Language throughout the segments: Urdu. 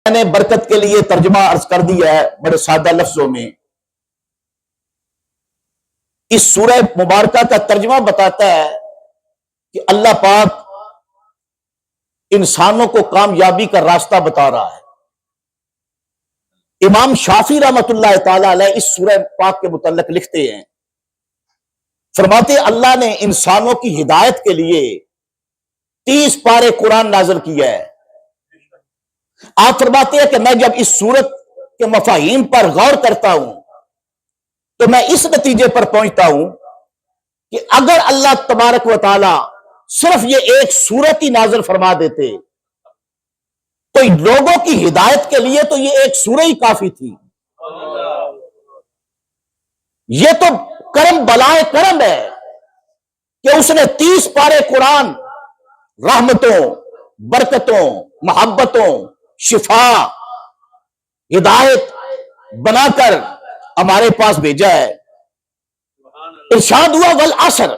میں نے برکت کے لیے ترجمہ عرض کر دیا ہے بڑے سادہ لفظوں میں. اس سورہ مبارکہ کا ترجمہ بتاتا ہے کہ اللہ پاک انسانوں کو کامیابی کا راستہ بتا رہا ہے. امام شافعی رحمۃ اللہ تعالی علیہ اس سورہ پاک کے متعلق لکھتے ہیں، فرماتے اللہ نے انسانوں کی ہدایت کے لیے 30 پارے قرآن نازل کیا ہے. آپ فرماتے ہیں کہ میں جب اس سورت کے مفاہیم پر غور کرتا ہوں تو میں اس نتیجے پر پہنچتا ہوں کہ اگر اللہ تبارک و تعالی صرف یہ ایک سورت ہی نازل فرما دیتے تو لوگوں کی ہدایت کے لیے تو یہ ایک سورہ ہی کافی تھی. یہ تو کرم بلائے کرم ہے کہ اس نے 30 پارے قرآن رحمتوں، برکتوں، محبتوں، شفا، ہدایت بنا کر ہمارے پاس بھیجا ہے. ارشاد ہوا والعصر،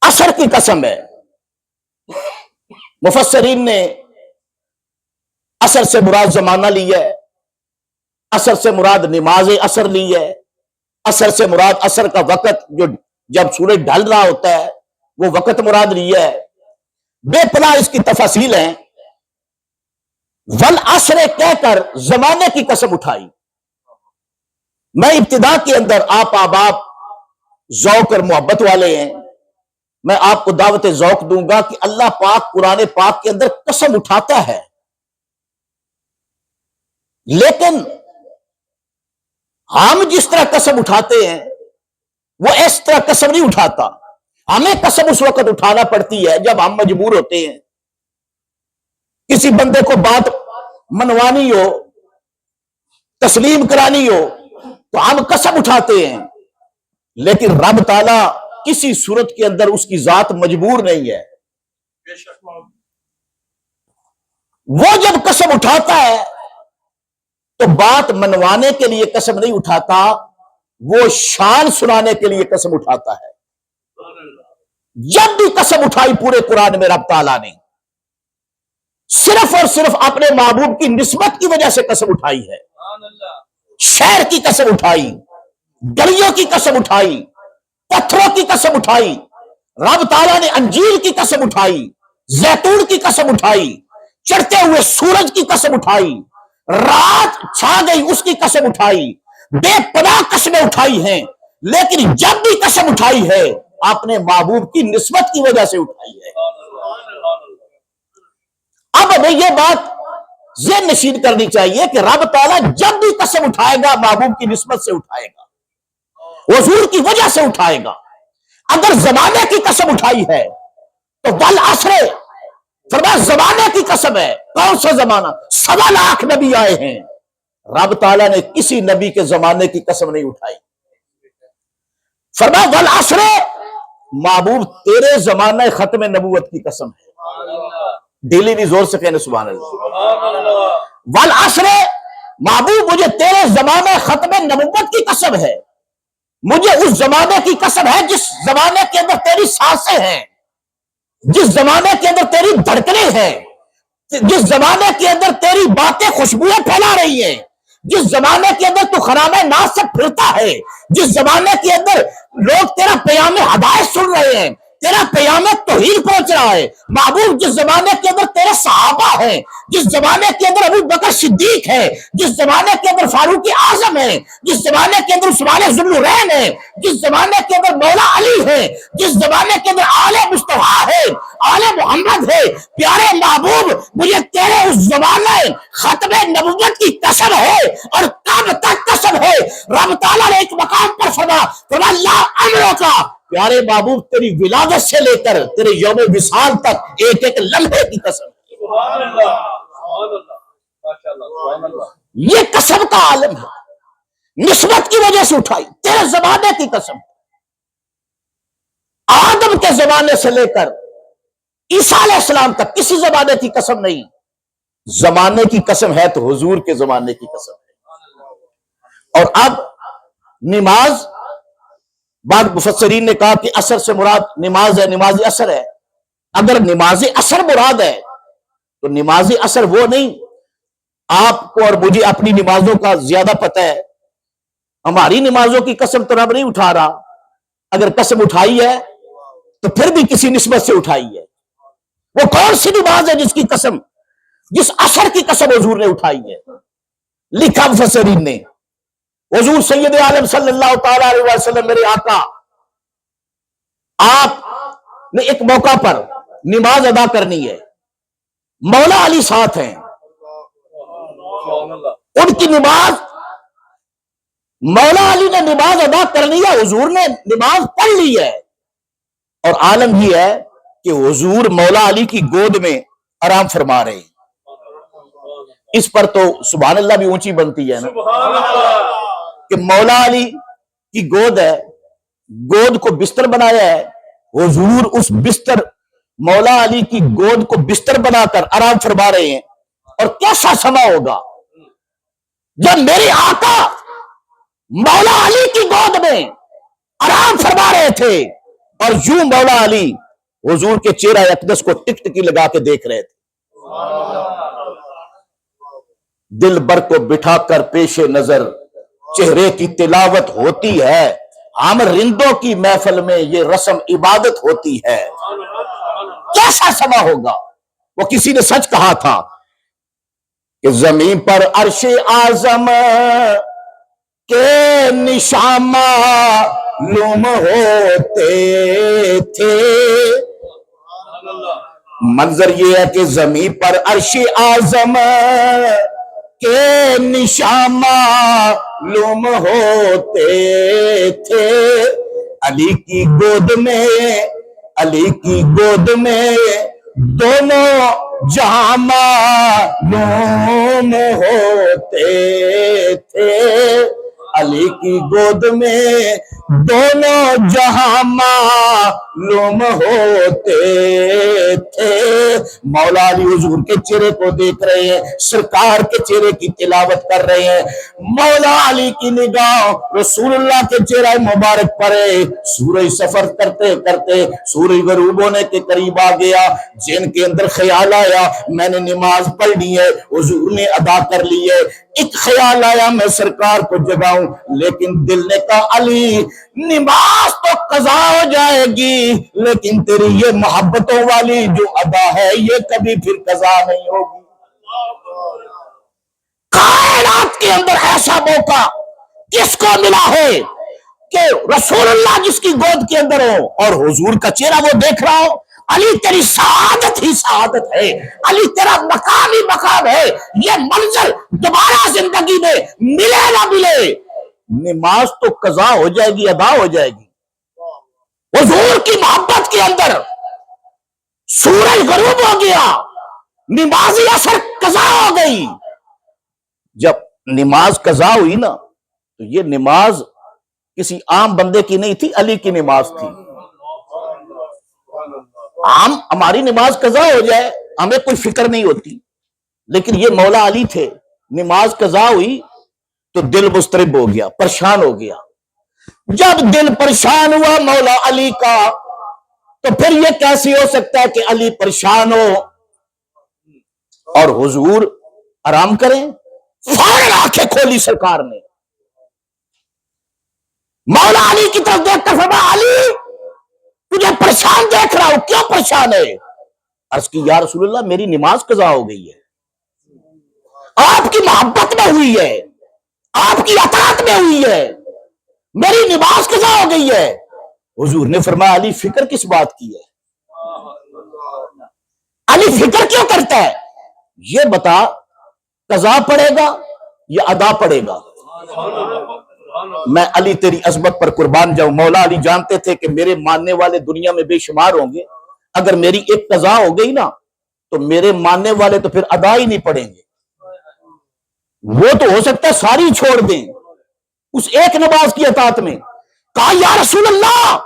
عصر کی قسم ہے. مفسرین نے عصر سے مراد زمانہ لی ہے، عصر سے مراد نماز عصر لی ہے، عصر سے مراد عصر کا وقت جو جب سورج ڈھل رہا ہوتا ہے وہ وقت مراد لیا ہے. بے پناہ اس کی تفاصیل ہیں. والعصر کہہ کر زمانے کی قسم اٹھائی. میں ابتدا کے اندر آپ احباب ذوق اور محبت والے ہیں، میں آپ کو دعوت ذوق دوں گا کہ اللہ پاک قرآن پاک کے اندر قسم اٹھاتا ہے، لیکن ہم جس طرح قسم اٹھاتے ہیں وہ اس طرح قسم نہیں اٹھاتا. ہمیں قسم اس وقت اٹھانا پڑتی ہے جب ہم مجبور ہوتے ہیں، کسی بندے کو بات منوانی ہو، تسلیم کرانی ہو تو ہم قسم اٹھاتے ہیں. لیکن رب تعالیٰ کسی صورت کے اندر اس کی ذات مجبور نہیں ہے. وہ جب قسم اٹھاتا ہے تو بات منوانے کے لیے قسم نہیں اٹھاتا، وہ شان سنانے کے لیے قسم اٹھاتا ہے. جب بھی قسم اٹھائی پورے قرآن میں رب تعالیٰ نے صرف اور صرف اپنے محبوب کی نسبت کی وجہ سے قسم اٹھائی ہے. شہر کی قسم اٹھائی، گلیوں کی قسم اٹھائی، پتھروں کی قسم اٹھائی. رب تعالیٰ نے انجیل کی قسم اٹھائی، زیتون کی قسم اٹھائی، چڑھتے ہوئے سورج کی قسم اٹھائی، رات چھا گئی اس کی قسم اٹھائی. بے پناہ قسمیں اٹھائی ہیں، لیکن جب بھی قسم اٹھائی ہے اپنے محبوب کی نسبت کی وجہ سے اٹھائی ہے. اب ہمیں یہ بات ذہن نشین کرنی چاہیے کہ رب تعالیٰ جب بھی قسم اٹھائے گا محبوب کی نسبت سے اٹھائے گا، حضور کی وجہ سے اٹھائے گا. اگر زمانے کی قسم اٹھائی ہے تو والعصر فرمایا زمانے کی قسم ہے. کون سا زمانہ؟ 1.25 لاکھ نبی آئے ہیں، رب تعالیٰ نے کسی نبی کے زمانے کی قسم نہیں اٹھائی. فرمایا والعصر محبوب تیرے زمانہ ختم نبوت کی قسم ہے. دلی بھی زور سے کہنے سبحان اللہ. والعصر محبوب مجھے تیرے زمانے ختم نبوت کی قسم ہے. مجھے اس زمانے کی قسم ہے جس زمانے کے اندر تیری سانسیں ہیں، جس زمانے کے اندر تیری دھڑکنیں ہیں، جس زمانے کے اندر تیری باتیں خوشبوئیں پھیلا رہی ہیں، جس زمانے کے اندر تو خرامہ ناز سے پھرتا ہے، جس زمانے کے اندر لوگ تیرا پیام ہدایت سن رہے ہیں، تیرا پیام توحید پہنچ رہا ہے. محبوب جس زمانے کے اندر تیرے صحابہ ہیں، جس زمانے کے اندر ابو بکر صدیق ہے، جس زمانے کے اندر فاروق اعظم ہے، جس زمانے کے اندر عثمان ذوالنورین ہے، جس زمانے کے اندر مولا علی ہے، جس زمانے کے اندر آل مصطفیٰ ہے، آل محمد ہے، پیارے محبوب مجھے تیرے اس زمانے ختم نبوت کی قسم ہے. اور کب تک قسم ہے؟ رب تعالیٰ نے ایک مقام پر فرمایا اللہ امروں کا، پیارے محبوب تیری ولادت سے لے کر تیرے یوم وصال تک ایک ایک لمحے کی قسم. یہ قسم کا عالم ہے، نسبت کی وجہ سے اٹھائی. تیرے زمانے کی قسم، آدم کے زمانے سے لے کر عیسیٰ علیہ السلام تک کسی زمانے کی قسم نہیں. زمانے کی قسم ہے تو حضور کے زمانے کی قسم ہے. اور اب نماز، بعض مفسرین نے کہا کہ عصر سے مراد نماز ہے، نماز عصر ہے. اگر نماز عصر مراد ہے تو نماز اثر وہ نہیں، آپ کو اور مجھے اپنی نمازوں کا زیادہ پتہ ہے، ہماری نمازوں کی قسم تو رب نہیں اٹھا رہا، اگر قسم اٹھائی ہے تو پھر بھی کسی نسبت سے اٹھائی ہے۔ وہ کون سی نماز ہے جس کی قسم، جس اثر کی قسم حضور نے اٹھائی ہے؟ لکھا مفسرین نے، حضور سید عالم صلی اللہ تعالی علیہ وسلم میرے آقا، آپ نے ایک موقع پر نماز ادا کرنی ہے، مولا علی ساتھ ہیں، ان کی نماز، مولا علی نے نماز ادا کرنی ہے، حضور نے نماز پڑھ لی ہے، اور عالم یہ ہے کہ حضور مولا علی کی گود میں آرام فرما رہے ہیں۔ اس پر تو سبحان اللہ بھی اونچی بنتی ہے نا، کہ مولا علی کی گود ہے، گود کو بستر بنایا ہے، حضور اس بستر، مولا علی کی گود کو بستر بنا کر آرام فرما رہے ہیں۔ اور کیسا سما ہوگا جب میرے آقا مولا علی کی گود میں آرام فرما رہے تھے، اور یوں مولا علی حضور کے چہرہ اقدس کو ٹک ٹکی لگا کے دیکھ رہے تھے۔ دل بر کو بٹھا کر پیش نظر چہرے کی تلاوت ہوتی ہے، ہم رندوں کی محفل میں یہ رسم عبادت ہوتی ہے۔ کیسا سما ہوگا؟ وہ کسی نے سچ کہا تھا کہ زمین پر عرش اعظم کے نشان معلوم ہوتے تھے۔ منظر یہ ہے کہ زمین پر عرش اعظم کے نشان معلوم ہوتے تھے، علی کی گود میں، علی کی گود میں دونوں جہاں معلوم ہوتے تھے، علی کی گود میں دونوں جہاں معلوم ہوتے تھے۔ مولا علی حضور کے چہرے کو دیکھ رہے ہیں، سرکار کے چہرے کی تلاوت کر رہے ہیں۔ مولا علی کی نگاہ رسول اللہ کے چہرہ مبارک پر ہے۔ سورج سفر کرتے کرتے سورج غروب ہونے کے قریب آ گیا، جن کے اندر خیال آیا میں نے نماز پڑھنی ہے، حضور نے ادا کر لی ہے۔ ایک خیال آیا میں سرکار کو جگاؤں، لیکن دل نے کہا علی نماز تو قضا ہو جائے گی، لیکن تیری یہ محبتوں والی جو ادا ہے یہ کبھی پھر قضا نہیں ہوگی۔ کائنات کے اندر ایسا موقع کس کو ملا ہے کہ رسول اللہ جس کی گود کے اندر ہو اور حضور کا چہرہ وہ دیکھ رہا ہو؟ علی تیری سعادت ہی سعادت ہے، علی تیرا مقام ہی مقام ہے، یہ منظر دوبارہ زندگی میں ملے نہ ملے۔ نماز تو قضا ہو جائے گی، ادا ہو جائے گی، حضور کی محبت کے اندر سورج غروب ہو گیا، نمازی اثر قضا ہو گئی۔ جب نماز قضا ہوئی نا تو یہ نماز کسی عام بندے کی نہیں تھی، علی کی نماز تھی۔ ہماری نماز قضا ہو جائے ہمیں کوئی فکر نہیں ہوتی، لیکن یہ مولا علی تھے، نماز قضا ہوئی تو دل مضطرب ہو گیا، پریشان ہو گیا۔ جب دل پریشان ہوا مولا علی کا تو پھر یہ کیسے ہو سکتا ہے کہ علی پریشان ہو اور حضور آرام کریں؟ فوراً آنکھیں کھولی سرکار نے، مولا علی کی طرف دیکھ کر فرمایا علی تجھے پریشان دیکھ رہا ہوں، کیوں پریشان ہے؟ عرض کی یا رسول اللہ میری نماز قضا ہو گئی ہے، آپ کی محبت میں ہوئی ہے، آپ کی اطاعت میں ہوئی ہے، میری نماز قضا ہو گئی ہے۔ حضور نے فرمایا علی فکر کس بات کی ہے؟ علی فکر کیوں کرتا ہے؟ یہ بتا قضا پڑے گا یا ادا پڑے گا؟ میں علی تیری عظمت پر قربان جاؤں۔ مولا علی جانتے تھے کہ میرے ماننے والے دنیا میں بے شمار ہوں گے، اگر میری ایک قضا ہو گئی نا تو میرے ماننے والے تو پھر ادا ہی نہیں پڑیں گے، وہ تو ہو سکتا ہے ساری چھوڑ دیں اس ایک نماز کی اطاعت میں۔ کہا یا رسول اللہ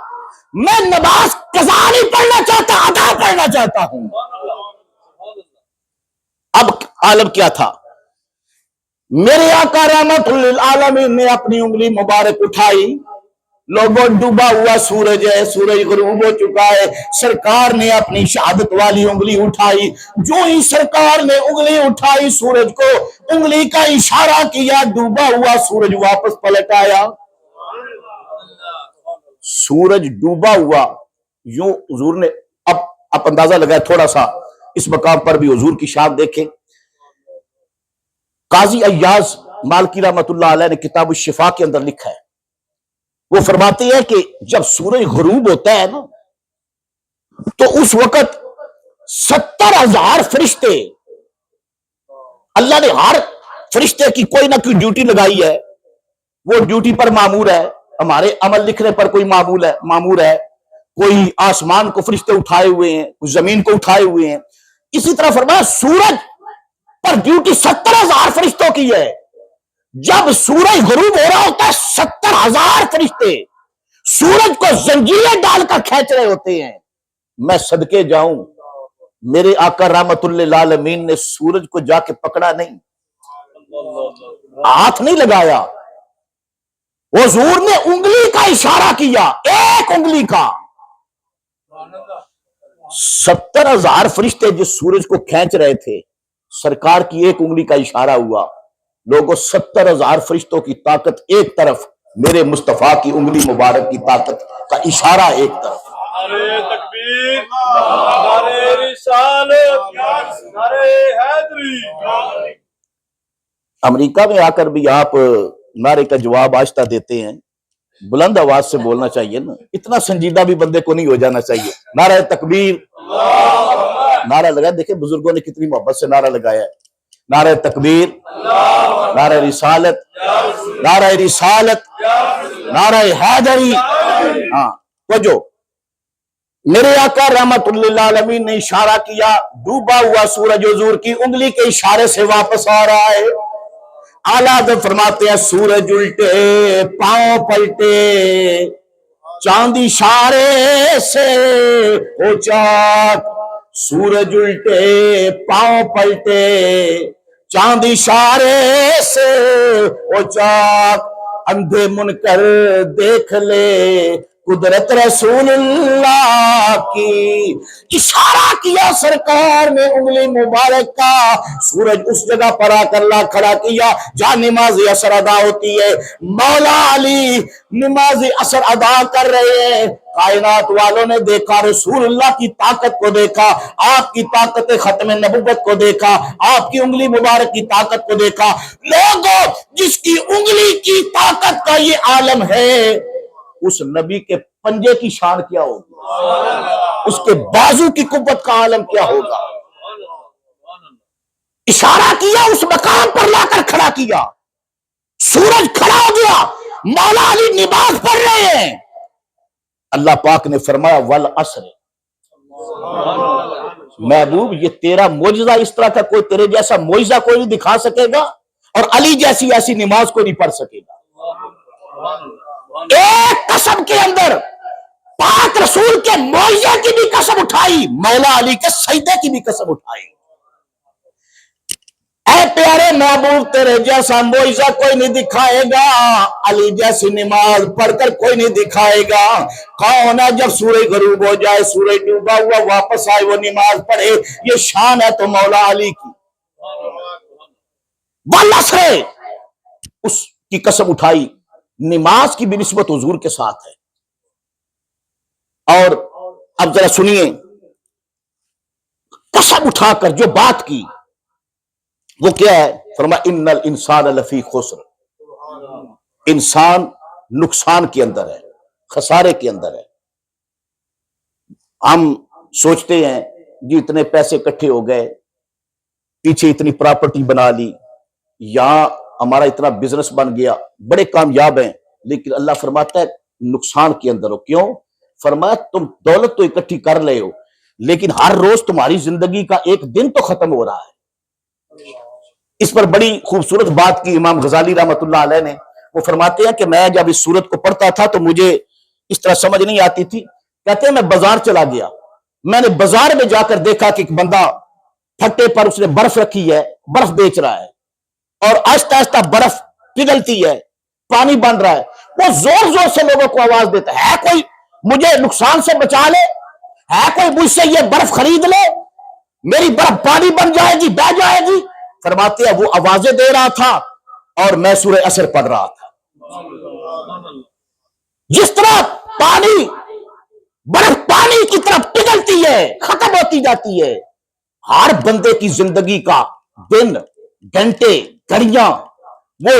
میں نماز قضا نہیں پڑھنا چاہتا، ادا پڑھنا چاہتا ہوں۔ اب عالم کیا تھا، میرے آقا رحمت للعالمین نے اپنی انگلی مبارک اٹھائی لوگوں ڈوبا ہوا سورج ہے، سورج غروب ہو چکا ہے، سرکار نے اپنی شہادت والی انگلی اٹھائی، جو ہی سرکار نے انگلی اٹھائی سورج کو انگلی کا اشارہ کیا، ڈوبا ہوا سورج واپس پلٹ آیا۔ سورج ڈوبا ہوا، یوں حضور نے اب اندازہ لگایا تھوڑا سا اس مقام پر بھی حضور کی شان دیکھیں۔ قاضی ایاز مالکی رحمت اللہ علیہ نے کتاب الشفا کے اندر لکھا ہے، وہ فرماتے ہیں کہ جب سورج غروب ہوتا ہے نا تو اس وقت 70,000 فرشتے، اللہ نے ہر فرشتے کی کوئی نہ کوئی ڈیوٹی لگائی ہے، وہ ڈیوٹی پر مامور ہے، ہمارے عمل لکھنے پر کوئی مامور ہے، کوئی آسمان کو فرشتے اٹھائے ہوئے ہیں، کوئی زمین کو اٹھائے ہوئے ہیں۔ اسی طرح فرمایا سورج پر ڈیوٹی 70,000 فرشتوں کی ہے۔ جب سورج غروب ہو رہا ہوتا ہے 70,000 فرشتے سورج کو زنجیریں ڈال کر کھینچ رہے ہوتے ہیں۔ میں صدقے جاؤں میرے آقا رحمت للعالمین نے سورج کو جا کے پکڑا نہیں، ہاتھ نہیں لگایا، حضور نے انگلی کا اشارہ کیا، ایک انگلی کا۔ 70,000 فرشتے جس سورج کو کھینچ رہے تھے، سرکار کی ایک انگلی کا اشارہ ہوا، لوگوں 70,000 فرشتوں کی طاقت ایک طرف، میرے مصطفیٰ کی انگلی مبارک کی طاقت کا اشارہ ایک طرف۔ نعرہ تکبیر، نعرہ رسالت، نعرہ حیدری۔ امریکہ میں آ کر بھی آپ نعرے کا جواب آہستہ دیتے ہیں، بلند آواز سے بولنا چاہیے نا، اتنا سنجیدہ بھی بندے کو نہیں ہو جانا چاہیے۔ نعرہ تکبیر، نعرہ لگایا، دیکھیں بزرگوں نے کتنی محبت سے نعرہ لگایا ہے۔ نعرہ تکبیر، نعرہ رسالت، نعرہ رسالت، نعرہ حیدری۔ ہاں وجہ میرے آقا رحمت للعالمین نے اشارہ کیا، ڈوبا ہوا سورج حضور کی انگلی کے اشارے سے واپس آ رہا ہے۔ اعلیٰ حضرت فرماتے ہیں سورج الٹے پاؤں پلٹے، چاند اشارے سے ہو چاک، سورج الٹے پاؤں پلٹے، چاند اشارے سے ہو چاک، اندھے منکر دیکھ لے قدرت رسول اللہ کی۔ اشارہ کیا سرکار نے انگلی مبارک کا، سورج اس جگہ پر آ کر لا کھڑا کیا جہاں نماز عصر ادا ہوتی ہے۔ مولا علی نماز عصر ادا کر رہے ہیں، کائنات والوں نے دیکھا، رسول اللہ کی طاقت کو دیکھا، آپ کی طاقت ختم نبوت کو دیکھا، آپ کی انگلی مبارک کی طاقت کو دیکھا۔ لوگوں جس کی انگلی کی طاقت کا یہ عالم ہے، اس نبی کے پنجے کی شان کیا ہوگی، اس کے بازو کی قوت کا عالم کیا ہوگا۔ اشارہ کیا، اس مقام پر لا کر کھڑا کیا، سورج کھڑا ہو گیا، مولا علی نماز پڑھ رہے ہیں۔ اللہ پاک نے فرمایا والعصر، محبوب یہ تیرا معجزہ اس طرح کا کوئی تیرے جیسا معجزہ کوئی نہیں دکھا سکے گا، اور علی جیسی ایسی نماز کوئی نہیں پڑھ سکے گا۔ ایک قسم کے اندر پاک رسول کے معجزے کی بھی قسم اٹھائی، مولا علی کے سجدے کی بھی قسم اٹھائی۔ اے پیارے محبوب تیرے جیسا معجزہ کوئی نہیں دکھائے گا، علی جیسی نماز پڑھ کر کوئی نہیں دکھائے گا۔ کون ہے جب سورج غروب ہو جائے، سورج ڈوبا ہوا واپس آئے، وہ نماز پڑھے، یہ شان ہے تو مولا علی کی۔ والعصر، اس کی قسم اٹھائی، نماز کی بھی نسبت حضور کے ساتھ ہے۔ اور اب ذرا سنیے، قسم اٹھا کر جو بات کی وہ کیا ہے؟ فرمایا ان الانسان لفی خسر، انسان نقصان کے اندر ہے، خسارے کے اندر ہے۔ ہم سوچتے ہیں جی اتنے پیسے اکٹھے ہو گئے، پیچھے اتنی پراپرٹی بنا لی، یہاں ہمارا اتنا بزنس بن گیا، بڑے کامیاب ہیں، لیکن اللہ فرماتا ہے نقصان کے اندر ہو۔ کیوں؟ فرمایا تم دولت تو اکٹھی کر لے ہو، لیکن ہر روز تمہاری زندگی کا ایک دن تو ختم ہو رہا ہے۔ اس پر بڑی خوبصورت بات کی امام غزالی رحمت اللہ علیہ نے، وہ فرماتے ہیں کہ میں جب اس سورت کو پڑھتا تھا تو مجھے اس طرح سمجھ نہیں آتی تھی۔ کہتے ہیں میں بازار چلا گیا، میں نے بازار میں جا کر دیکھا کہ ایک بندہ پھٹے پر اس نے برف رکھی ہے، برف بیچ رہا ہے، اور آہستہ آہستہ برف پگھلتی ہے، پانی بن رہا ہے، وہ زور زور سے لوگوں کو آواز دیتا ہے کوئی مجھے نقصان سے بچا لے، ہے کوئی مجھ سے یہ برف خرید لے، میری برف پانی بن جائے گی، بہ جائے گی۔ فرماتے ہیں وہ آوازیں دے رہا تھا اور میں سورہ عصر پڑھ رہا تھا۔ جس طرح پانی برف پانی کی طرف پگھلتی ہے، ختم ہوتی جاتی ہے، ہر بندے کی زندگی کا دن، گھنٹے، گھڑیاں وہ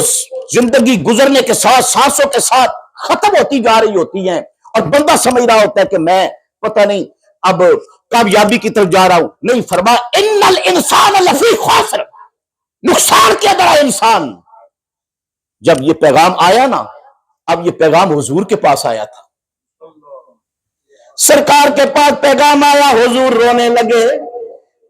زندگی گزرنے کے ساتھ، سانسوں کے ساتھ ختم ہوتی جا رہی ہوتی ہیں، اور بندہ سمجھ رہا ہوتا ہے کہ میں پتہ نہیں اب کامیابی کی طرف جا رہا ہوں۔ نہیں، فرمایا ان الانسان لفی خسر، نقصان کے اندر ہے انسان۔ جب یہ پیغام آیا نا، اب یہ پیغام حضور کے پاس آیا تھا، سرکار کے پاس پیغام آیا، حضور رونے لگے۔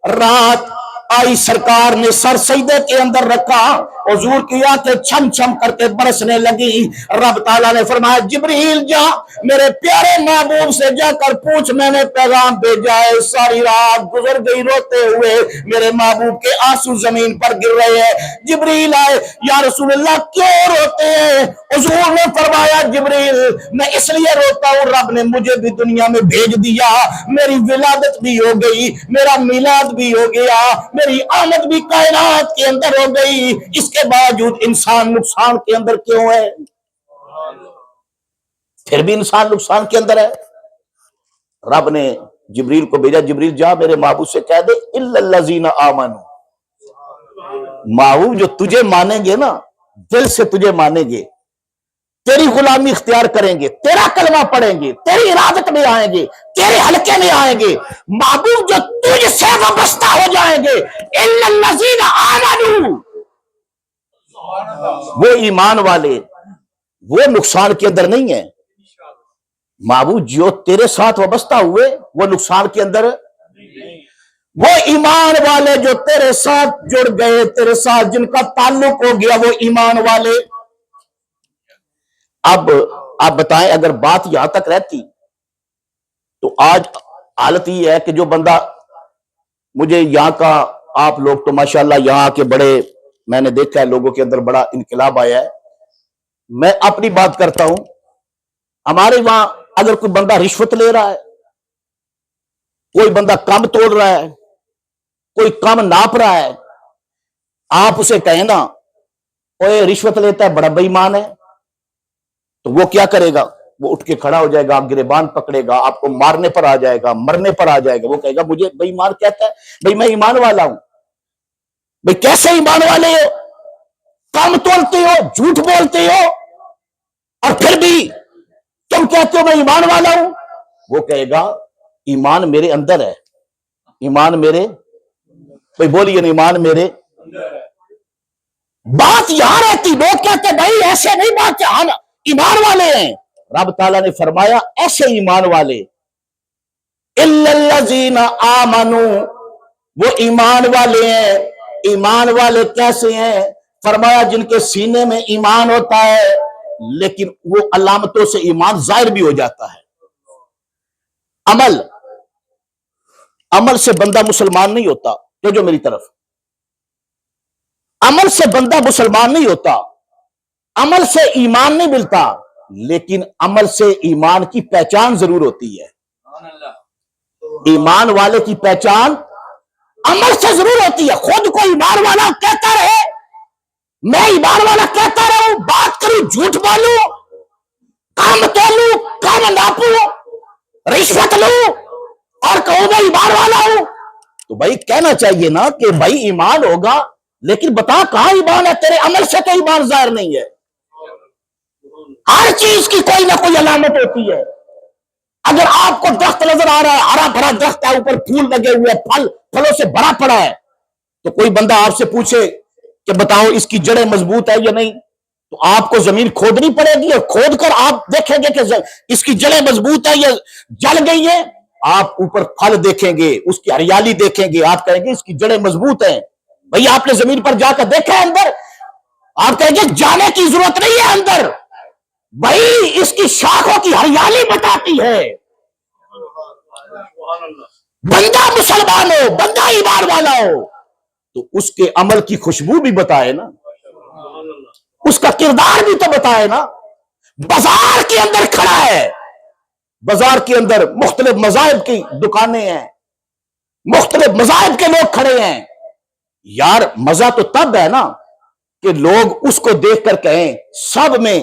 رات آئی، سرکار نے سر سجدے کے اندر رکھا، حضور کی آنکھیں چھم چھم کر کے برسنے لگی۔ رب تعالیٰ نے فرمایا جبریل جا میرے پیارے محبوب سے جا کر پوچھ، میں نے پیغام بھیجا ہے۔ ساری رات گزر گئی روتے ہوئے، میرے محبوب کے آنسو زمین پر گر رہے ہیں۔ جبریل آئے، یا رسول اللہ کیوں روتے ہیں؟ حضور نے فرمایا جبریل میں اس لیے روتا ہوں، رب نے مجھے بھی دنیا میں بھیج دیا، میری ولادت بھی ہو گئی، میرا میلاد بھی ہو گیا، میری آمد بھی کائنات کے اندر ہو گئی، اس کے باوجود انسان نقصان کے اندر کیوں ہے؟ پھر بھی انسان نقصان کے اندر ہے۔ رب نے جبریل کو بھیجا، جبریل جا میرے محبوب سے کہہ دے الا الذین آمنوا، محبوب جو تجھے مانیں گے نا، دل سے تجھے مانیں گے، تیری غلامی اختیار کریں گے، تیرا کلمہ پڑھیں گے، تیری ارادت میں آئیں گے، تیرے حلقے میں آئیں گے، محبوب جو تجھ سے وابستہ ہو جائیں گے، الا الذین آمنوا، وہ ایمان والے، وہ نقصان کے اندر نہیں ہے۔ محبوب جو تیرے ساتھ وابستہ ہوئے وہ نقصان کے اندر، وہ ایمان والے جو تیرے ساتھ جڑ گئے، تیرے ساتھ جن کا تعلق ہو گیا، وہ ایمان والے۔ اب آپ بتائیں اگر بات یہاں تک رہتی تو آج حالت یہ ہے کہ جو بندہ، مجھے یہاں کا، آپ لوگ تو ماشاءاللہ یہاں کے بڑے، میں نے دیکھا ہے لوگوں کے اندر بڑا انقلاب آیا ہے۔ میں اپنی بات کرتا ہوں، ہمارے وہاں اگر کوئی بندہ رشوت لے رہا ہے، کوئی بندہ کم توڑ رہا ہے، کوئی کم ناپ رہا ہے، آپ اسے کہیں نا اوے رشوت لیتا ہے بڑا بے ایمان ہے، تو وہ کیا کرے گا؟ وہ اٹھ کے کھڑا ہو جائے گا، گریبان پکڑے گا، آپ کو مارنے پر آ جائے گا، مرنے پر آ جائے گا۔ وہ کہے گا مجھے بے ایمان کہتا ہے، بھئی میں ایمان والا ہوں۔ بھئی کیسے ایمان والے ہو؟ کم تولتے ہو، جھوٹ بولتے ہو، اور پھر بھی تم کہتے ہو میں ایمان والا ہوں۔ وہ کہے گا ایمان میرے اندر ہے، ایمان میرے، کوئی بولیے نا، ایمان میرے۔ بات یہاں رہتی، لوگ کہتے بھائی ایسے نہیں، بات یہاں ایمان والے ہیں۔ رب تعالیٰ نے فرمایا ایسے ایمان والے، الا الذین آمنوا، وہ ایمان والے ہیں۔ ایمان والے کیسے ہیں؟ فرمایا جن کے سینے میں ایمان ہوتا ہے، لیکن وہ علامتوں سے ایمان ظاہر بھی ہو جاتا ہے۔ عمل سے بندہ مسلمان نہیں ہوتا، جو میری طرف، عمل سے بندہ مسلمان نہیں ہوتا، عمل سے ایمان نہیں ملتا، لیکن عمل سے ایمان کی پہچان ضرور ہوتی ہے۔ ایمان والے کی پہچان عمل سے ضرور ہوتی ہے۔ خود کو ایمان والا کہتا رہے، میں ایمان والا کہتا رہوں، بات کروں جھوٹ بولوں، کام تولوں، کام ناپوں، رشوت لوں اور کہوں میں ایمان والا ہوں، تو بھائی کہنا چاہیے نا کہ بھائی ایمان ہوگا، لیکن بتا کہاں ایمان ہے؟ تیرے عمل سے تو ایمان ظاہر نہیں ہے۔ ہر چیز کی کوئی نہ کوئی علامت ہوتی ہے۔ اگر آپ کو درخت نظر آ رہا ہے، ہرا بھرا درخت ہے، اوپر پھول لگے ہوئے، پھلوں سے بھرا پڑا ہے، تو کوئی بندہ آپ سے پوچھے کہ بتاؤ اس کی جڑیں مضبوط ہے یا نہیں، تو آپ کو زمین کھودنی پڑے گی، اور کھود کر آپ دیکھیں گے کہ اس کی جڑیں مضبوط ہے یا جل گئی ہیں۔ آپ اوپر پھل دیکھیں گے، اس کی ہریالی دیکھیں گے، آپ کہیں گے اس کی جڑیں مضبوط ہیں۔ بھئی آپ نے زمین پر جا کر دیکھا ہے اندر؟ آپ کہیں گے جانے کی ضرورت نہیں ہے اندر، بھئی اس کی شاخوں کی ہریالی بتاتی ہے۔ بندہ مسلمان ہو، بندہ ایمان والا ہو، تو اس کے عمل کی خوشبو بھی بتائے نا، اس کا کردار بھی تو بتائے نا۔ بازار کے اندر کھڑا ہے، بازار کے اندر مختلف مذاہب کی دکانیں ہیں، مختلف مذاہب کے لوگ کھڑے ہیں. یار مزہ تو تب ہے نا کہ لوگ اس کو دیکھ کر کہیں سب میں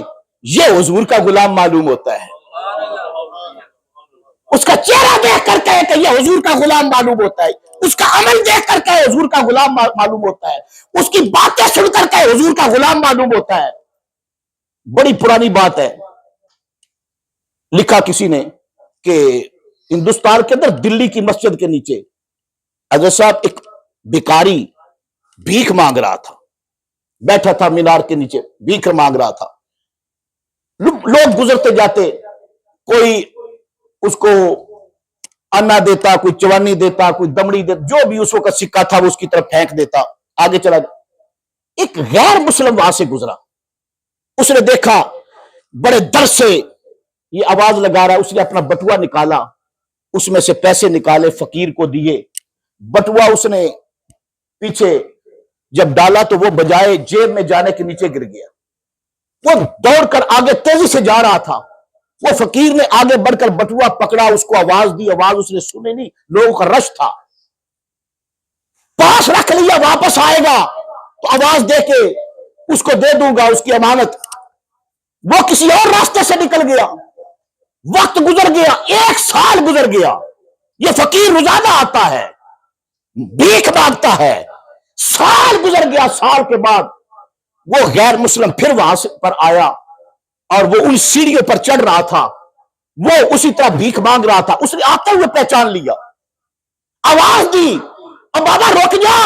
یہ حضور کا غلام معلوم ہوتا ہے، اس کا چہرہ دیکھ کر کہیں کہ یہ حضور کا غلام معلوم ہوتا ہے، اس کا عمل دیکھ کر کہیں حضور کا غلام معلوم ہوتا ہے، اس کی باتیں سن کر کہیں حضور کا غلام معلوم ہوتا ہے. بڑی پرانی بات ہے، لکھا کسی نے کہ ہندوستان کے اندر دلی کی مسجد کے نیچے حضرت صاحب ایک بھکاری بھیک مانگ رہا تھا، بیٹھا تھا مینار کے نیچے بھیک مانگ رہا تھا. لوگ گزرتے جاتے، کوئی اس کو انا دیتا، کوئی چوانی دیتا، کوئی دمڑی دیتا، جو بھی اس وقت سکہ تھا وہ اس کی طرف پھینک دیتا، آگے چلا جاتا. ایک غیر مسلم وہاں سے گزرا، اس نے دیکھا بڑے در سے یہ آواز لگا رہا ہے، اس نے اپنا بٹوا نکالا، اس میں سے پیسے نکالے فقیر کو دیے. بٹوا اس نے پیچھے جب ڈالا تو وہ بجائے جیب میں جانے کے نیچے گر گیا. وہ دوڑ کر آگے تیزی سے جا رہا تھا، وہ فقیر نے آگے بڑھ کر بٹوا پکڑا، اس کو آواز دی، آواز اس نے سنی نہیں، لوگوں کا رش تھا، پاس رکھ لیا واپس آئے گا تو آواز دے کے اس کو دے دوں گا اس کی امانت. وہ کسی اور راستے سے نکل گیا، وقت گزر گیا، 1 سال گزر گیا. یہ فقیر روزانہ آتا ہے، بھیک مانگتا ہے، سال گزر گیا. سال کے بعد وہ غیر مسلم پھر وہاں سے پر آیا اور وہ ان سیڑھیوں پر چڑھ رہا تھا، وہ اسی طرح بھیک مانگ رہا تھا. اس نے آتے ہوئے پہچان لیا، آواز دی، اب بابا رک جا.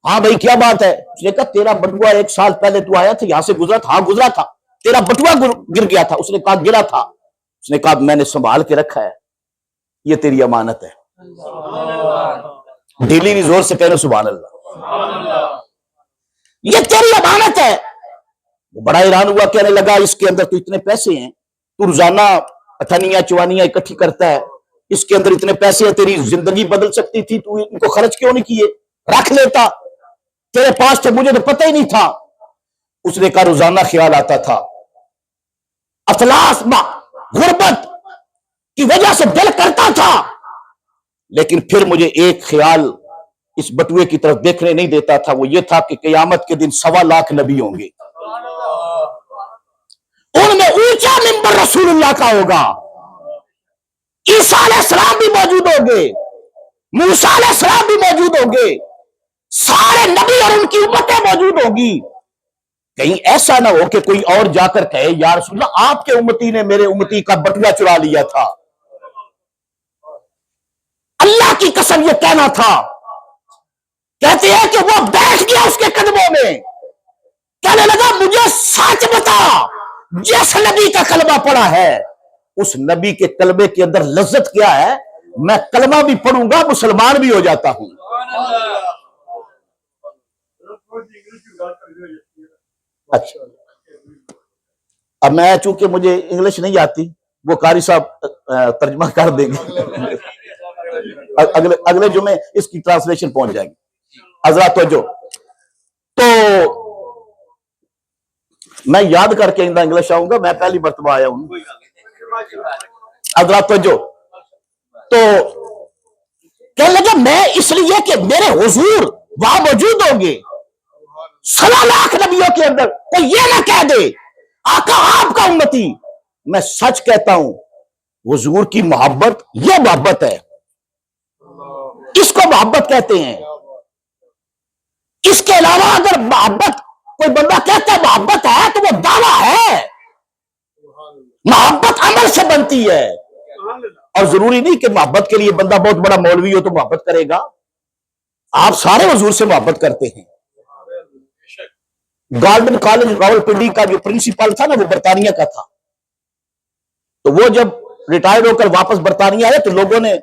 ہاں بھائی کیا بات ہے؟ اس نے کہا تیرا بٹوا 1 سال پہلے تو آیا تھا، یہاں سے گزرا تھا. ہاں گزرا تھا. تیرا بٹوا گر گیا تھا. اس نے کہا گرا تھا. اس نے کہا میں نے سنبھال کے رکھا ہے، یہ تیری امانت ہے. ڈیلی بھی زور سے کہنا سبحان اللہ، یہ تیری امانت ہے. وہ بڑا حیران ہوا، کہنے لگا اس کے اندر تو اتنے پیسے ہیں، تو روزانہ اٹھنیاں چوانیاں اکٹھی کرتا ہے، اس کے اندر اتنے پیسے ہیں، تیری زندگی بدل سکتی تھی، تو ان کو خرچ کیوں نہیں کیے؟ رکھ لیتا، تیرے پاس تھے، مجھے تو پتہ ہی نہیں تھا. اس نے کہا روزانہ خیال آتا تھا، افلاس غربت کی وجہ سے دل کرتا تھا، لیکن پھر مجھے ایک خیال اس بٹوے کی طرف دیکھنے نہیں دیتا تھا، وہ یہ تھا کہ قیامت کے دن 1.25 لاکھ نبی ہوں گے، ان میں اونچا منبر رسول اللہ کا ہوگا، عیسیٰ علیہ السلام بھی موجود ہوں گے، موسیٰ علیہ السلام بھی موجود ہوں گے، سارے نبی اور ان کی امتیں موجود ہوں گی. کہیں ایسا نہ ہو کہ کوئی اور جا کر کہے یا رسول اللہ آپ کے امتی نے میرے امتی کا بٹوا چرا لیا تھا. اللہ کی قسم یہ کہنا تھا. کہتے ہیں کہ وہ بیٹھ گیا اس کے قدموں میں، کہنے لگا مجھے سچ بتا، جس نبی کا کلمہ پڑھا ہے اس نبی کے کلمے کے اندر لذت کیا ہے؟ میں کلمہ بھی پڑھوں گا، مسلمان بھی ہو جاتا ہوں. اچھا اب میں چونکہ مجھے انگلش نہیں آتی، وہ قاری صاحب ترجمہ کر دیں گے، اگلے جمعے اس کی ٹرانسلیشن پہنچ جائے گی. حضرات توجہ، تو میں یاد کر کے انگلش آؤں گا، میں پہلی مرتبہ آیا ہوں. حضرات توجہ، تو کہنے لگا میں اس لیے کہ میرے حضور وہاں موجود ہوں گے 1.25 لاکھ نبیوں کے اندر، کوئی یہ نہ کہہ دے آقا آپ کا امتی. میں سچ کہتا ہوں حضور کی محبت یہ محبت ہے، اس کو محبت کہتے ہیں. اس کے علاوہ اگر محبت کوئی بندہ کہتا ہے محبت ہے تو وہ دعویٰ ہے. محبت عمل سے بنتی ہے، اور ضروری نہیں کہ محبت کے لیے بندہ بہت بڑا مولوی ہو تو محبت کرے گا. آپ سارے حضور سے محبت کرتے ہیں. گارڈن کالج راولپنڈی کا جو پرنسپل تھا نا وہ برطانیہ کا تھا، تو وہ جب ریٹائرڈ ہو کر واپس برطانیہ آئے تو لوگوں نے،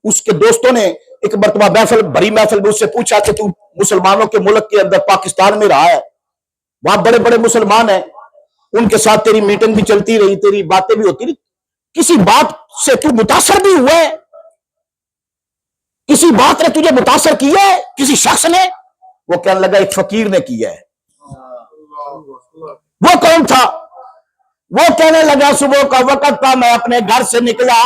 اس کے دوستوں نے ایک مرتبہ محفل، بڑی محفل میں اس سے پوچھا کہ تو مسلمانوں کے ملک کے اندر پاکستان میں رہا ہے، وہاں بڑے بڑے مسلمان ہیں، ان کے ساتھ تیری میٹنگ بھی چلتی رہی، تیری باتیں بھی ہوتی رہی، کسی بات سے تو متاثر بھی ہوا ہے؟ کسی بات نے تجھے متاثر کیا ہے کسی شخص نے؟ وہ کہنے لگا ایک فقیر نے کیا ہے. وہ کون تھا؟ وہ کہنے لگا صبح کا وقت تھا، میں اپنے گھر سے نکلا،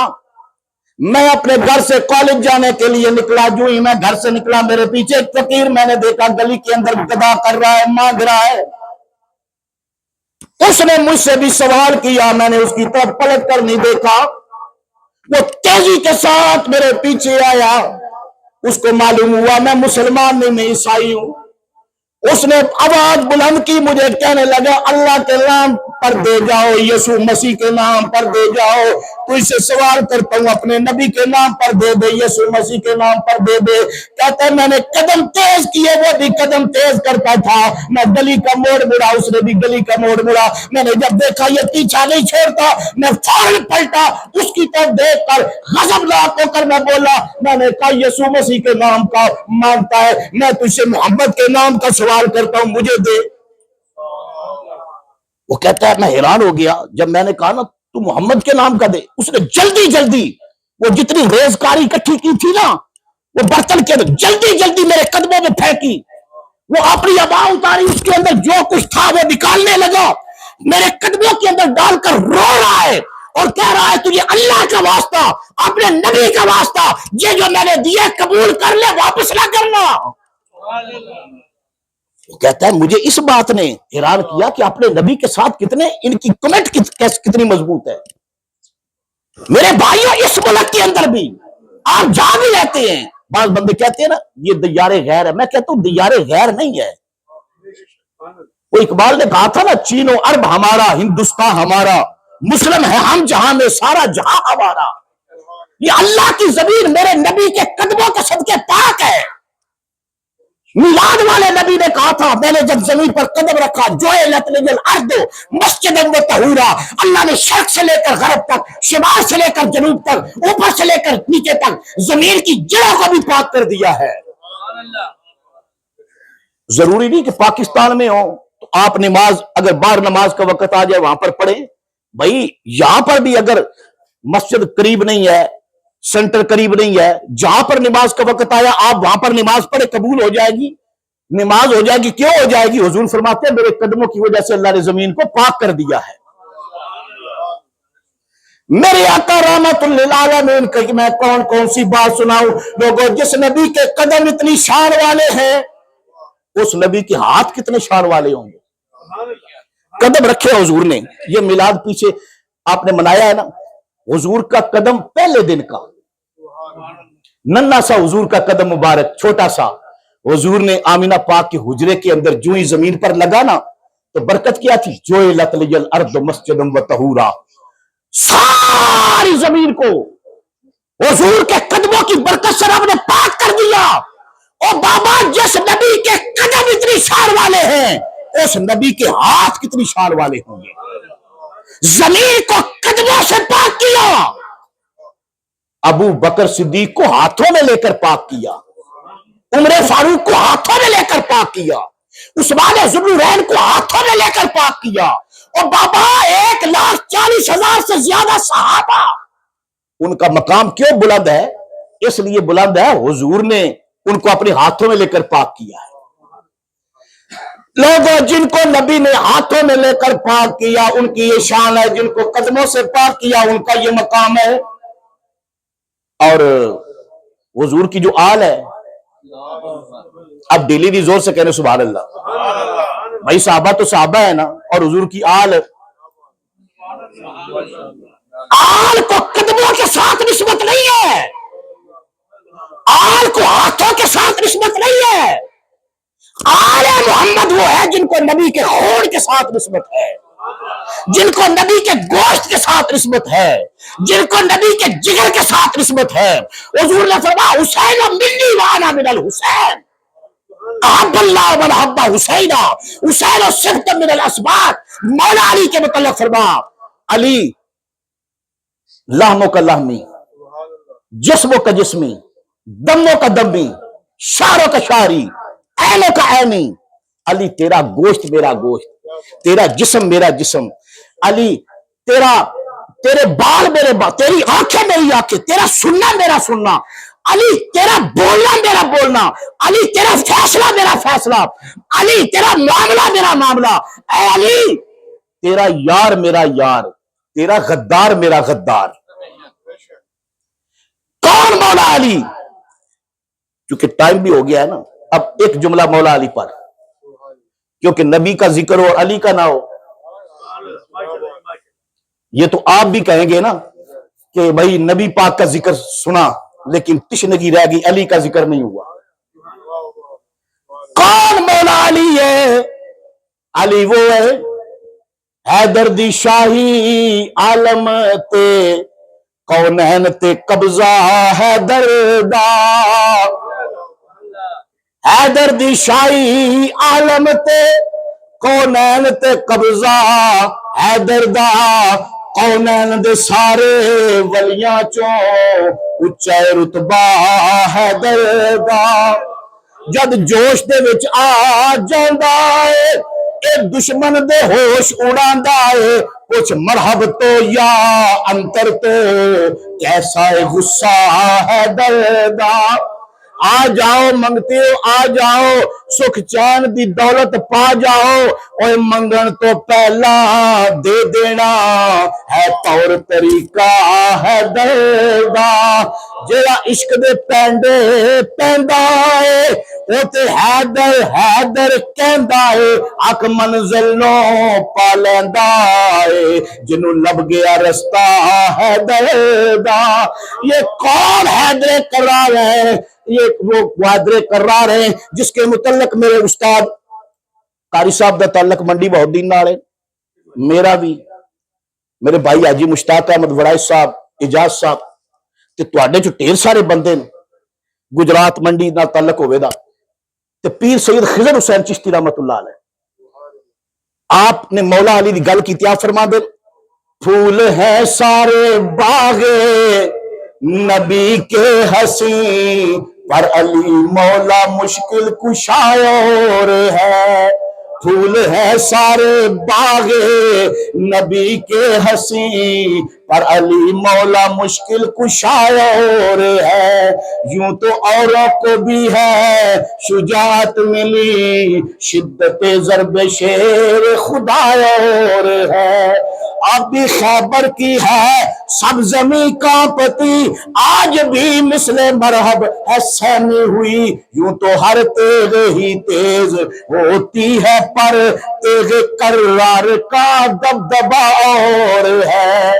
میں اپنے گھر سے کالج جانے کے لیے نکلا، جو ہی میں گھر سے نکلا میرے پیچھے ایک فقیر میں نے دیکھا گلی کے اندر گدا کر رہا ہے، مانگ رہا ہے۔ اس نے مجھ سے بھی سوال کیا، میں نے اس کی طرف پلٹ کر نہیں دیکھا، وہ تیزی کے ساتھ میرے پیچھے آیا، اس کو معلوم ہوا میں مسلمان نہیں، میں عیسائی ہوں۔ اس نے آواز بلند کی، مجھے کہنے لگا اللہ کے نام پر دے جاؤ، یسوع مسیح کے نام پر دے جاؤ، تو اس سے سوال کرتا ہوں اپنے نبی کے نام پر دے دے، یسوع مسیح کے نام پر دے دے۔ کہتا ہے میں نے قدم تیز کیے، وہ بھی قدم تیز کرتا تھا، میں گلی کا موڑ مڑا، اس نے بھی گلی کا موڑ مڑا، میں نے جب دیکھا یہ پیچھا نہیں چھوڑتا، میں فوراً پلٹا، اس کی طرف دیکھ کر غضبناک ہو کر میں بولا، میں نے کہا یسوع مسیح کے نام کا مانگتا ہے، میں تجھ سے محمد کے نام کا سوال کرتا ہوں، مجھے دے۔ وہ کہتا ہے میں حیران ہو گیا جب میں نے کہا نا تو محمد کے نام کا دے۔ اس نے جلدی جلدی وہ جتنی ریزکاری اکٹھی کی تھی نا، وہ برتن کے اندر جلدی جلدی میرے قدموں میں پھینکی، وہ اپنی ابا اتاری، اس کے اندر جو کچھ تھا وہ نکالنے لگا، میرے قدموں کے اندر ڈال کر رو رہا ہے اور کہہ رہا ہے تجھے اللہ کا واسطہ، اپنے نبی کا واسطہ، یہ جو میں نے دیا قبول کر لے، واپس نہ کرنا۔ وہ کہتا ہے مجھے اس بات نے حیران کیا کہ اپنے نبی کے ساتھ کتنے ان کی کمٹ کتنی مضبوط ہے۔ میرے بھائیوں اس ملک کے اندر بھی آپ جا بھی لیتے ہیں، بعض بندے کہتے ہیں نا یہ دیار غیر ہے، میں کہتا ہوں دیار غیر نہیں ہے۔ وہ اقبال نے کہا تھا نا چین و عرب ہمارا، ہندوستان ہمارا، مسلم ہے ہم جہاں میں سارا جہاں ہمارا۔ یہ اللہ کی زمین میرے نبی کے قدموں کے صدقے پاک ہے۔ میلاد والے نبی نے کہا تھا میں نے جب زمین پر قدم رکھا جعلت لی الارض مسجدا وطہورا، اللہ نے شرق سے لے کر غرب تک، شمال سے لے کر جنوب تک، اوپر سے لے کر نیچے تک زمین کی جڑوں کو بھی پاک کر دیا ہے۔ ضروری نہیں کہ پاکستان میں ہو تو آپ نماز اگر باہر نماز کا وقت آ جائے وہاں پر پڑھیں، بھائی یہاں پر بھی اگر مسجد قریب نہیں ہے، سینٹر قریب نہیں ہے، جہاں پر نماز کا وقت آیا آپ وہاں پر نماز پڑھے، قبول ہو جائے گی، نماز ہو جائے گی۔ کیوں ہو جائے گی؟ حضور فرماتے ہیں میرے قدموں کی وجہ سے اللہ نے زمین کو پاک کر دیا ہے۔ میرے آقا رحمت للعالمین کہ میں کون کون سی بات سناؤں لوگوں، جس نبی کے قدم اتنی شان والے ہیں اس نبی کے ہاتھ کتنے شان والے ہوں گے۔ قدم رکھے حضور نے، یہ میلاد پیچھے آپ نے منایا ہے نا، حضور کا قدم پہلے دن کا ننھا سا حضور کا قدم مبارک چھوٹا سا، حضور نے آمینہ پاک کے حجرے کے اندر جو ہی زمین پر لگا نا تو برکت کیا تھی؟ جعلت لی الارض مسجدا وطہورا، ساری زمین کو حضور کے قدموں کی برکت سے رب نے پاک کر دیا۔ اور بابا جس نبی کے قدم اتنی شان والے ہیں اس نبی کے ہاتھ کتنی شان والے ہوں گے۔ زمین کو قدموں سے پاک کیا، ابو بکر صدیق کو ہاتھوں میں لے کر پاک کیا، عمر فاروق کو ہاتھوں میں لے کر پاک کیا، عثمان ذوالنورین کو ہاتھوں میں لے کر پاک کیا، اور بابا 1,40,000 سے زیادہ صحابہ۔ ان کا مقام کیوں بلند ہے؟ اس لیے بلند ہے حضور نے ان کو اپنے ہاتھوں میں لے کر پاک کیا ہے۔ لوگوں جن کو نبی نے ہاتھوں میں لے کر پاک کیا ان کی یہ شان ہے، جن کو قدموں سے پاک کیا ان کا یہ مقام ہے۔ اور حضور کی جو آل ہے، اب دلی بھی زور سے کہنے سبحان اللہ، بھائی صحابہ تو صحابہ ہے نا، اور حضور کی آل، آل کو قدموں کے ساتھ نسبت نہیں ہے، آل کو ہاتھوں کے ساتھ نسبت نہیں ہے۔ آل محمد وہ ہے جن کو نبی کے خون کے ساتھ نسبت ہے، جن کو نبی کے گوشت کے ساتھ نسبت ہے، جن کو نبی کے جگر کے ساتھ نسبت ہے۔ حضور نے فرمایا حسین منی وانا من الحسین، احب اللہ من احب حسینا، حسین صفت من الاسباط۔ مولا علی کے متعلق فرمایا علی لحموں کا لحمی، جسموں کا جسمی، دموں کا دمی، شعروں کا شعری، عینوں کا عینی۔ علی تیرا گوشت میرا گوشت، تیرا جسم میرا جسم، علی تیرے بال میرے بال، تیری آنکھیں میری آنکھیں، تیرا سننا میرا سننا، علی تیرا بولنا میرا بولنا، علی تیرا فیصلہ میرا فیصلہ، علی تیرا معاملہ میرا معاملہ۔ اے علی تیرا یار میرا یار، تیرا غدار میرا غدار۔ کون مولا علی؟ کیونکہ ٹائم بھی ہو گیا ہے نا، اب ایک جملہ مولا علی پر، کیونکہ نبی کا ذکر ہو اور علی کا نہ ہو، یہ تو آپ بھی کہیں گے نا کہ بھائی نبی پاک کا ذکر سنا لیکن تشنگی رہ گئی، علی کا ذکر نہیں ہوا۔ کون مولا علی ہے؟ علی وہ ہے حیدر دی شاہی عالم تے کونین تے قبضہ حیدر دا، حیدر دی شاہی عالم تے کونین تے قبضہ حیدر دا، کونین دے سارے ولیاں چوں اچا رتبہ حیدر دا۔ جد جوش دے وچ آ جاندا ہے اے دشمن دے ہوش اڑاندا ہے، کچھ مرحب تو یا انتر تو کیسا ہے غصہ حیدر دا۔ آ جاؤ منگتے ہو آ جاؤ، سکھ چین دی دولت پا جاؤ، اوے منگن تو پہلا دے دینا ہے طور طریقہ حیدر دا۔ جیڑا عشق دے پینڈے پیندا ہے وہ تے حیدر حیدر کہندا ہے، اک منزل نو پا لیندا ہے جنوں لب گیا رستہ حیدر دا۔ یہ کون حیدر کرار ہے؟ یہ وہ حیدر کرار ہے جس کے متعلق میرے استاد قاری صاحب دا تعلق منڈی بہودین نال ہے، میرا بھی، میرے بھائی حاجی مشتاق احمد وڑائچ صاحب، اجاز صاحب تے تواڈے چ ڈھیر سارے بندے نے گجرات منڈی نال تعلق ہوئے دا، تے پیر سید خضر حسین چشتی رحمت اللہ علیہ۔ آپ نے مولا علی دی گل کی، آپ فرما دے پھول ہے سارے باغ نبی کے حسین پر علی مولا مشکل کشاور ہے، پھول ہے سارے باغ نبی کے حسین پر علی مولا مشکل کشاور ہے، یوں تو اوروں کو بھی ہے شجاعت ملی شدت ضرب شیر خداور ہے۔ اب بھی خیبر کی ہے سب زمین کانپتی، آج بھی مثل مرحب ہے سینی ہوئی، یوں تو ہر تیغ ہی تیز ہوتی ہے پر تیغ کرار کا دبدبا اور ہے۔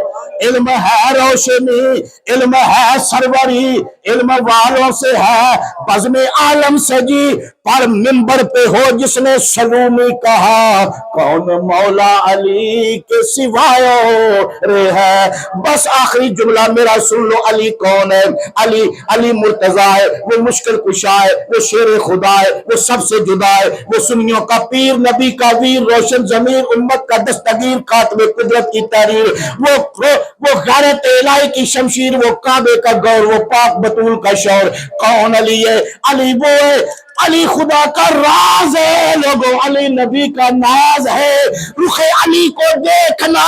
علم ہے روشنی، علم ہے سروری، علم والوں سے ہے بزم عالم سجی، پر منبر پہ ہو جس نے سلومی کہا کون مولا علی کے سوائے اور ہے۔ بس آخری جملہ میرا سن لو، علی کون ہے؟ علی علی مرتضیٰ ہے، وہ مشکل کشا ہے، وہ شیر خدا ہے، وہ سب سے جدا ہے، وہ سنیوں کا پیر، نبی کا ویر، روشن ضمیر، امت کا دستگیر، خاتم قدرت کی تحریر، وہ غیرت الہی کی شمشیر، وہ کعبے کا گور، وہ پاک بطول کا شور۔ کون علی ہے؟ علی وہ ہے، علی خدا کا راز ہے لوگوں، علی نبی کا ناز ہے، رخ علی کو دیکھنا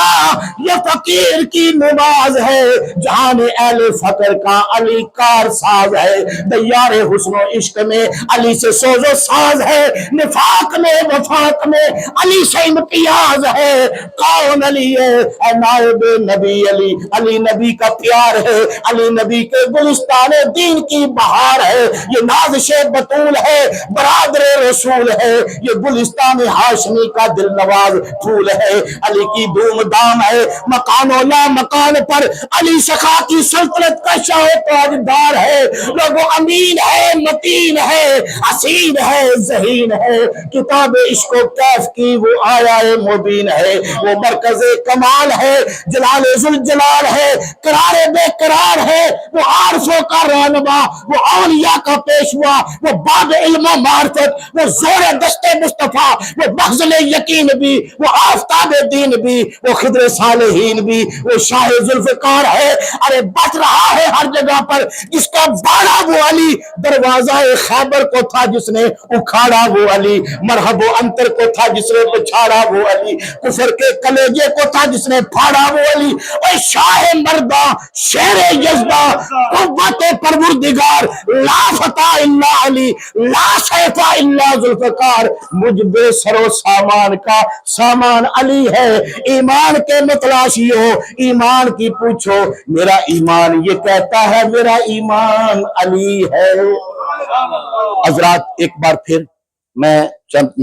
یہ فقیر کی نماز ہے، جہان اہل فقر کا علی کار ساز ہے، دیار حسن و عشق میں علی سے سوز و ساز ہے، نفاق میں وفاق میں علی سے امتیاز ہے۔ کون علی ہے؟ اے نائب نبی علی، علی نبی کا پیار ہے، علی نبی کے گلستان دین کی بہار ہے، یہ نازش بطول ہے، برادر رسول ہے، یہ گلستان ہاشمی کا دل نواز پھول ہے، علی کی دھوم دام ہے مکان و لا مکان پر، علی سخا کی سلطنت کا شاہ تاجدار ہے، لوگوں امین ہے، متین ہے، حسین ہے، ذہین ہے، کتاب عشق و کیف کی وہ آیا مبین ہے، وہ مرکز کمال ہے، جلال ذوالجلال ہے، قرار بے قرار ہے، وہ عارفوں کا رہنما، وہ اولیاء کا پیشوا، وہ باب علم و معرفت، وہ زور دست مصطفیٰ، وہ مخزن یقین بھی، وہ آفتاب دین بھی، وہ خضر صالحین بھی، وہ شاہ ذوالفقار ہے۔ ارے بچ رہا ہے ہر جگہ پر، جس کا باڑا وہ علی، دروازہ خیبر کو تھا جس نے اکھاڑا وہ علی، مرحب و انتر کو تھا جس نے پچھاڑا وہ علی، کفر کے کلیجے کو تھا جس نے پھاڑا وہ علی۔ اے شاہ مردہ، شیر یزدہ، قوت پروردگار، لا فتح الا علی، لا سیف الا ذوالفقار، مجھ بے سر و سامان کا سامان علی ہے۔ ایمان کے متلاشیوں، ایمان کی پوچھو، میرا ایمان یہ کہتا ہے میرا ایمان علی ہے۔ حضرات ایک بار پھر میں چند